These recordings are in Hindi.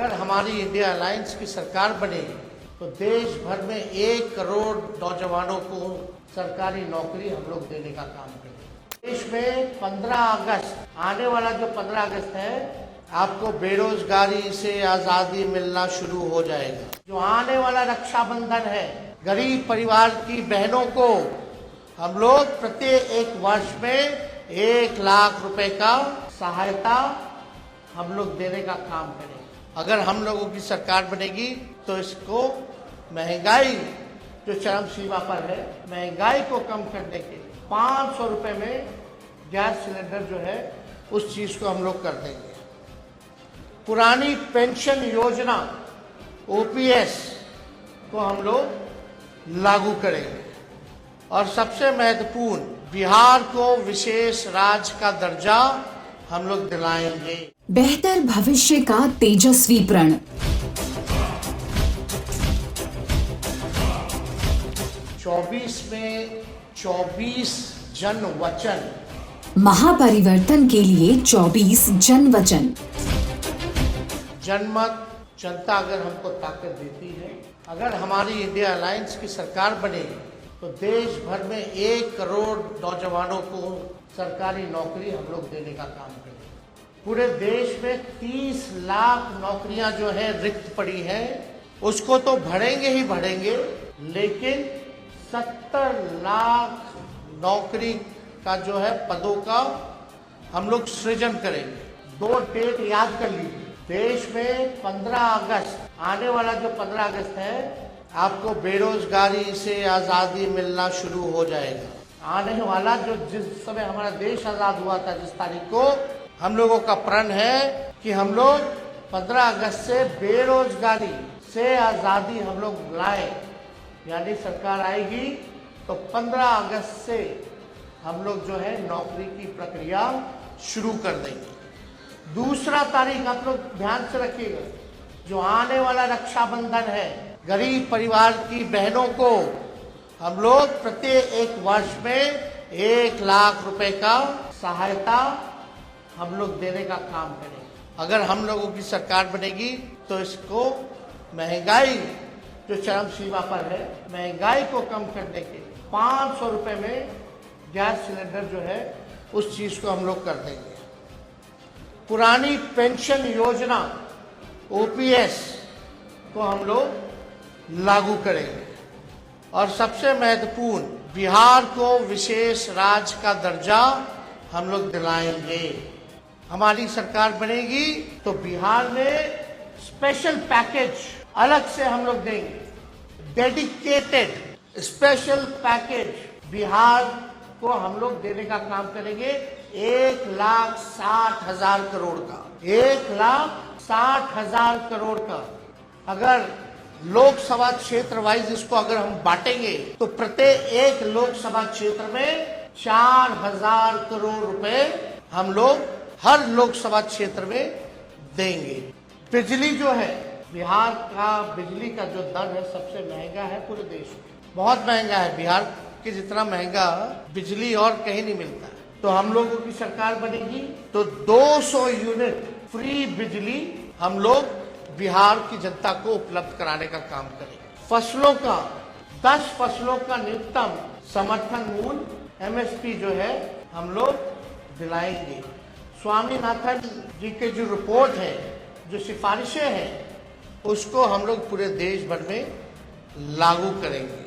अगर हमारी इंडिया अलायंस की सरकार बनेगी तो देश भर में 1 करोड़ नौजवानों को सरकारी नौकरी हम लोग देने का काम करेंगे। देश में 15 अगस्त आने वाला जो 15 अगस्त है आपको बेरोजगारी से आजादी मिलना शुरू हो जाएगा। जो आने वाला रक्षाबंधन है गरीब परिवार की बहनों को हम लोग प्रत्येक वर्ष में 1 लाख रुपए का सहायता हम लोग देने का काम करेंगे। अगर हम लोगों की सरकार बनेगी तो इसको महंगाई जो चरम सीमा पर है महंगाई को कम करने के 500 रुपए में गैस सिलेंडर जो है उस चीज को हम लोग कर देंगे। पुरानी पेंशन योजना ओपीएस को हम लोग लागू करेंगे और सबसे महत्वपूर्ण बिहार को विशेष राज्य का दर्जा हम लोग दिलाएंगे। बेहतर भविष्य का तेजस्वी प्रण। चौबीस में 24 जन वचन। महापरिवर्तन के लिए 24 जन वचन। जनमत जनता अगर हमको ताकत देती है, अगर हमारी इंडिया अलायंस की सरकार बनेगी तो देश भर में 1 करोड़ नौजवानों को सरकारी नौकरी हम लोग देने का काम करेंगे। पूरे देश में 30 लाख नौकरियां जो है रिक्त पड़ी हैं उसको तो भरेंगे ही भरेंगे, लेकिन 70 लाख नौकरी का जो है पदों का हम लोग सृजन करेंगे। 2 डेट याद कर लीजिए। देश में 15 अगस्त आने वाला जो 15 अगस्त है आपको बेरोजगारी से आजादी मिलना शुरू हो जाएगा। आने वाला जो जिस समय हमारा देश आजाद हुआ था जिस तारीख को, हम लोगों का प्रण है कि हम लोग 15 अगस्त से बेरोजगारी से आजादी हम लोग लाए। यानी सरकार आएगी तो 15 अगस्त से हम लोग जो है नौकरी की प्रक्रिया शुरू कर देंगे। दूसरा तारीख आप लोग ध्यान से रखिएगा, जो आने वाला रक्षाबंधन है गरीब परिवार की बहनों को हम लोग प्रत्येक वर्ष में 1 लाख रुपए का सहायता हम लोग देने का काम करेंगे। अगर हम लोगों की सरकार बनेगी तो इसको महंगाई जो चरम सीमा पर है महंगाई को कम करने के 500 रुपए में गैस सिलेंडर जो है उस चीज को हम लोग कर देंगे। पुरानी पेंशन योजना ओपीएस को हम लोग लागू करेंगे और सबसे महत्वपूर्ण बिहार को विशेष राज्य का दर्जा हम लोग दिलाएंगे। हमारी सरकार बनेगी तो बिहार में स्पेशल पैकेज अलग से हम लोग देंगे। डेडिकेटेड स्पेशल पैकेज बिहार को हम लोग देने का काम करेंगे। 1,60,000 करोड़ का 1,60,000 करोड़ का अगर लोकसभा क्षेत्र वाइज इसको अगर हम बांटेंगे तो प्रत्येक लोकसभा क्षेत्र में 4,000 करोड़ रुपए हम लोग हर लोकसभा क्षेत्र में देंगे। बिजली जो है बिहार का बिजली का जो दर है सबसे महंगा है पूरे देश में, बहुत महंगा है। बिहार के जितना महंगा बिजली और कहीं नहीं मिलता है। तो हम लोगों की सरकार बनेगी तो 200 यूनिट फ्री बिजली हम लोग बिहार की जनता को उपलब्ध कराने का काम करेंगे। फसलों का 10 फसलों का न्यूनतम समर्थन मूल्य एमएसपी जो है हम लोग दिलाएंगे। स्वामीनाथन जी के जो रिपोर्ट है जो सिफारिशें हैं उसको हम लोग पूरे देश भर में लागू करेंगे।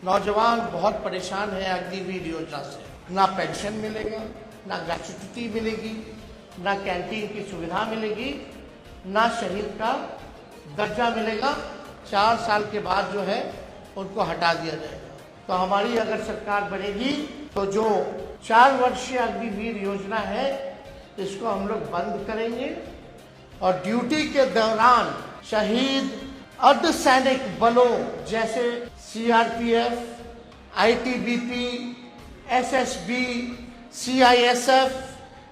नौजवान बहुत परेशान है अग्निवीर योजना से, ना पेंशन मिलेगा, ना ग्रेच्युटी मिलेगी, ना कैंटीन की सुविधा मिलेगी, ना शहीद का दर्जा मिलेगा। 4 साल के बाद जो है उनको हटा दिया जाएगा। तो हमारी अगर सरकार बनेगी तो जो 4 वर्षीय अग्निवीर योजना है इसको हम लोग बंद करेंगे और ड्यूटी के दौरान शहीद अर्धसैनिक बलों जैसे सीआरपीएफ, आईटीबीपी, एसएसबी, सीआईएसएफ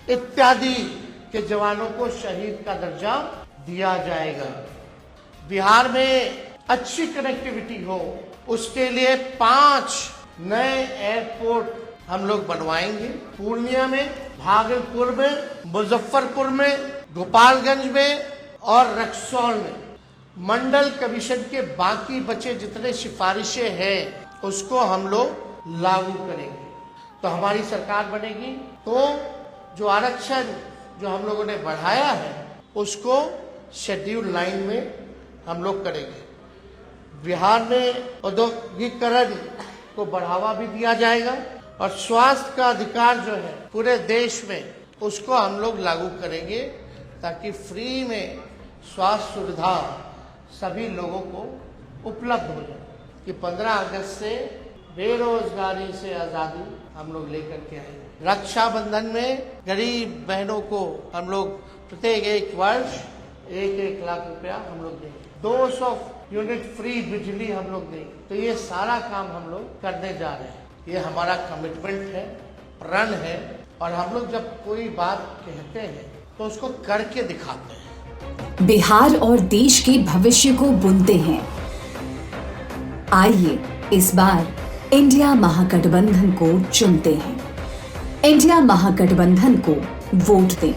इत्यादि के जवानों को शहीद का दर्जा दिया जाएगा। बिहार में अच्छी कनेक्टिविटी हो उसके लिए 5 नए एयरपोर्ट हम लोग बनवाएंगे। पूर्णिया में, भागलपुर में, मुजफ्फरपुर में, गोपालगंज में और रक्सौल में मंडल कमीशन के बाकी बचे जितने सिफारिशें हैं उसको हम लोग लागू करेंगे। तो हमारी सरकार बनेगी तो जो आरक्षण जो हम लोगों ने बढ़ाया है उसको शेड्यूल 9 में हम लोग करेंगे। बिहार में औद्योगिकरण को बढ़ावा भी दिया जाएगा और स्वास्थ्य का अधिकार जो है पूरे देश में उसको हम लोग लागू करेंगे ताकि फ्री में स्वास्थ्य सुविधा सभी लोगों को उपलब्ध हो जाए कि 15 अगस्त से बेरोजगारी से आज़ादी हम लोग लेकर के आएंगे। रक्षाबंधन में गरीब बहनों को हम लोग प्रत्येक एक वर्ष 1-1 लाख रुपया हम लोग देंगे। 200 यूनिट फ्री बिजली हम लोग देंगे। तो ये सारा काम हम लोग करने जा रहे हैं। ये हमारा कमिटमेंट है, प्रण है और हम लोग जब कोई बात कहते हैं तो उसको करके दिखाते हैं। बिहार और देश के भविष्य को बुनते हैं। आइए इस बार इंडिया महागठबंधन को चुनते हैं। इंडिया महागठबंधन को वोट दें।